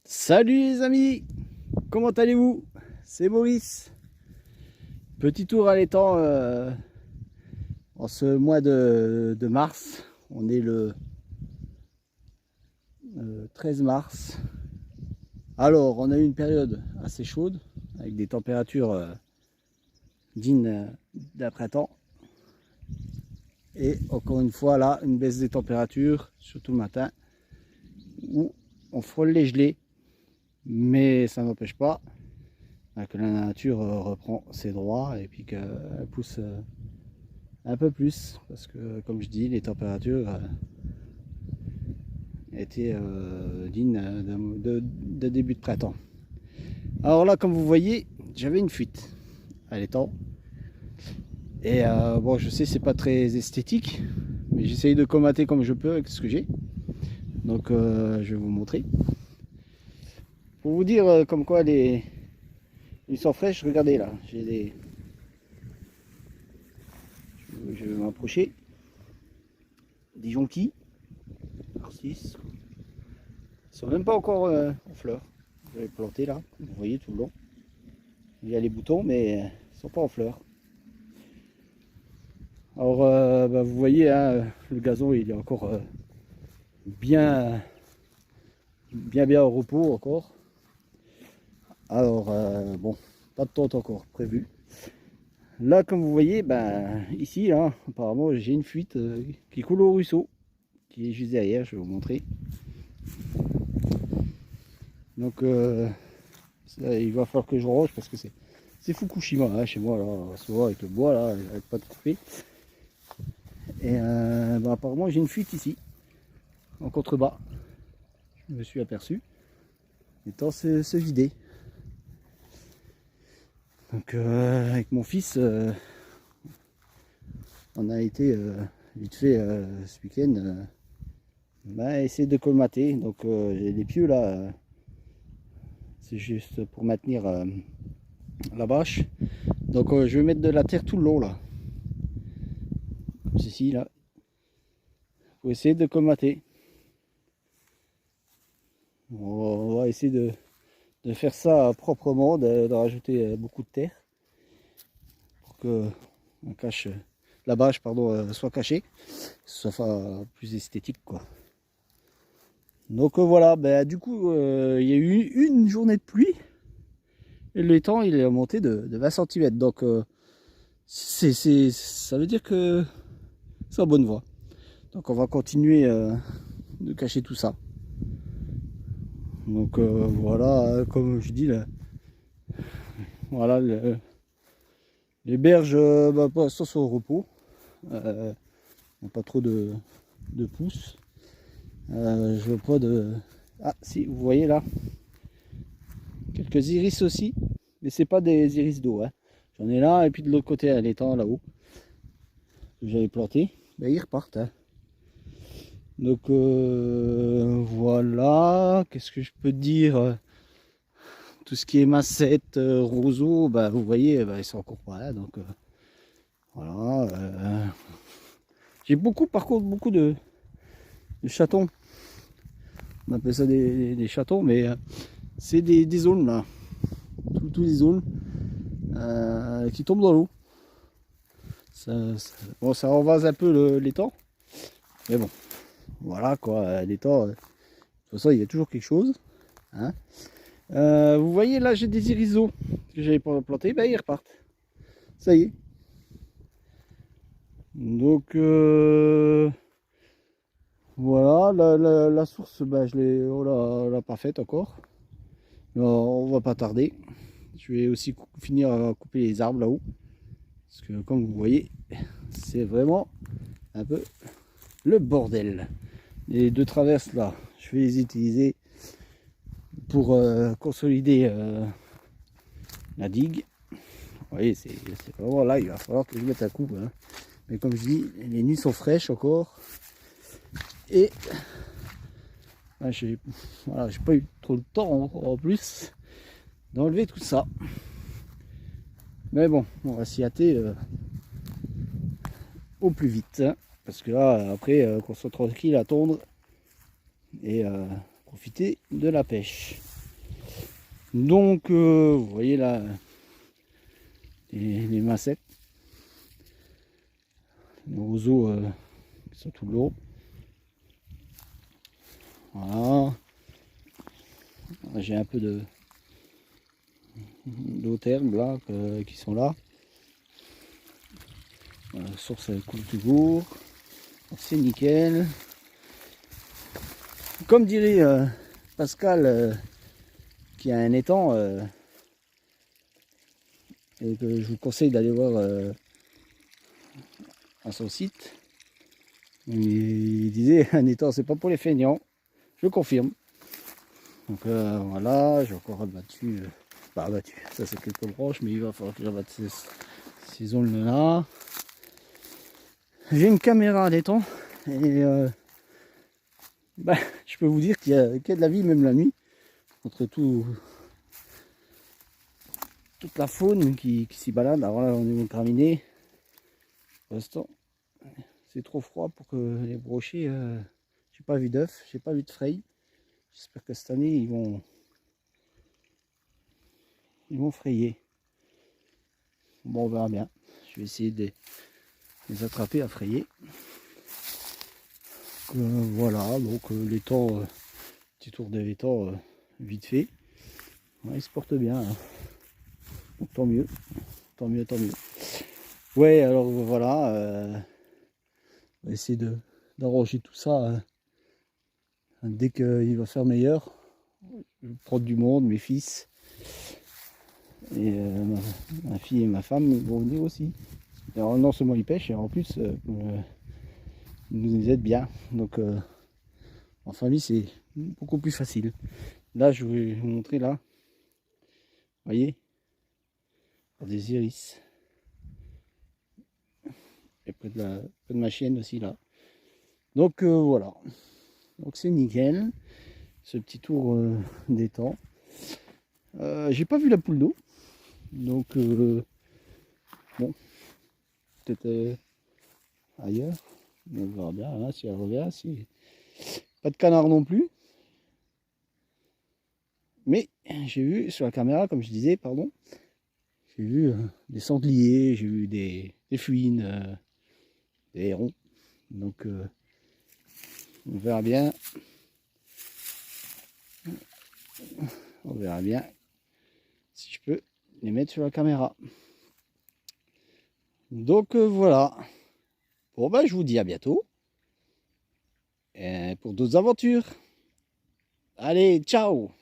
Salut les amis, comment allez-vous? C'est Maurice. Petit tour à l'étang en ce mois de mars. On est le 13 mars. Alors, on a eu une période assez chaude avec des températures dignes d'un printemps. Et encore une fois, là, une baisse des températures, surtout le matin, où on frôle les gelées. Mais ça n'empêche pas que la nature reprend ses droits et puis qu'elle pousse un peu plus parce que, comme je dis, les températures étaient dignes de début de printemps. Alors là, comme vous voyez, j'avais une fuite à l'étang et bon, je sais c'est pas très esthétique, mais j'essaye de colmater comme je peux avec ce que j'ai. Donc je vais vous montrer pour vous dire comme quoi ils sont fraîches. Regardez là, j'ai des, je vais m'approcher, des jonquilles narcisses. Ils sont même pas encore en fleurs. Je vais les planter là, vous voyez tout le long. Il y a les boutons, mais ils ne sont pas en fleurs. Alors vous voyez, hein, le gazon il est encore bien au repos encore. Alors bon, pas de tente encore prévue. Là, comme vous voyez, ben ici, là, apparemment j'ai une fuite qui coule au ruisseau, qui est juste derrière. Je vais vous montrer. Donc ça, il va falloir que je range parce que c'est Fukushima hein, chez moi là, souvent avec le bois là, il n'arrête pas de couper. Et ben, apparemment j'ai une fuite ici, en contrebas. Je me suis aperçu. Étant se vider. Donc avec mon fils, on a été vite fait ce week-end essayer de colmater. Donc les pieux là, c'est juste pour maintenir la bâche. Donc je vais mettre de la terre tout le long là. Comme ceci là. Pour essayer de colmater. On va essayer de faire ça proprement, de rajouter beaucoup de terre pour que la bâche pardon, soit cachée, que ce soit plus esthétique quoi. Donc voilà, ben, du coup il y a eu une journée de pluie et l'étang il est monté de 20 cm. Donc ça veut dire que c'est en bonne voie. Donc on va continuer de cacher tout ça. Donc voilà, comme je dis là, voilà les berges bah, pour l'instant sont au repos. Pas trop de pousses. Je veux pas de. Ah si, vous voyez là, quelques iris aussi, mais c'est pas des iris d'eau. Hein. J'en ai là et puis de l'autre côté à l'étang là-haut que j'avais planté, ben, ils repartent. Hein. Donc voilà, qu'est-ce que je peux dire? Tout ce qui est massette, roseau, bah, vous voyez, bah, ils sont encore pas là. Donc voilà. J'ai par contre beaucoup de chatons. On appelle ça des chatons, mais c'est des zones là. Tous les zones qui tombent dans l'eau. Bon, ça renvase un peu l'étang. Mais bon, voilà quoi, l'étang. De toute façon, il y a toujours quelque chose. Hein. Vous voyez là, j'ai des irisos que j'avais plantés, ben, ils repartent. Ça y est. Donc voilà, la source, ben, on l'a pas faite encore. Mais on va pas tarder. Je vais aussi finir à couper les arbres là-haut. Parce que comme vous voyez, c'est vraiment un peu le bordel. Les deux traverses là, je vais les utiliser pour consolider la digue. Vous voyez, c'est vraiment là, il va falloir que je mette un coup. Hein. Mais comme je dis, les nuits sont fraîches encore. Et ben, j'ai pas eu trop de temps en plus d'enlever tout ça. Mais bon, on va s'y hâter au plus vite. Hein, parce que là, après, qu'on soit tranquille à tondre et profiter de la pêche. Donc vous voyez là les massettes, les roseaux qui sont tout de l'eau. Voilà. J'ai un peu d'autres herbes là qui sont là. La source elle coule toujours. C'est nickel. Comme dirait Pascal qui a un étang et que je vous conseille d'aller voir à son site. Il disait un étang c'est pas pour les feignants. Je confirme. Donc voilà, j'ai encore abattu, abattu, ça c'est quelques branches, mais il va falloir que j'abatte ces zones là. J'ai une caméra à l'étang et je peux vous dire qu'il y a de la vie même la nuit, entre toute la faune qui s'y balade. Alors là on est au graminé, pour l'instant c'est trop froid pour que les brochets, j'ai pas vu d'œufs, j'ai pas vu de fraise. J'espère que cette année ils vont frayer. Bon, on verra bien. Je vais essayer de les attraper à frayer. Voilà, donc l'étang, petit tour de l'étang vite fait. Ouais, il se porte bien. Hein. Donc, tant mieux, tant mieux, tant mieux. Ouais, alors voilà, on va essayer d'arranger tout ça. Dès qu'il va faire meilleur, je vais prendre du monde, mes fils. Et ma fille et ma femme vont venir aussi. Alors non seulement ils pêchent, et en plus ils nous aident bien. Donc en famille c'est beaucoup plus facile. Là je vais vous montrer là. Vous voyez, des iris. Et près de ma chienne aussi là. Donc voilà. Donc c'est nickel. Ce petit tour d'étang. J'ai pas vu la poule d'eau. Donc bon, peut-être ailleurs. On verra bien hein, si elle revient. Si... Pas de canard non plus. Mais j'ai vu sur la caméra, comme je disais, pardon, j'ai vu des sangliers, j'ai vu des fouines, des hérons. Donc on verra bien. On verra bien si je peux les mettre sur la caméra. Donc voilà. Bon ben je vous dis à bientôt. Et pour d'autres aventures. Allez, ciao!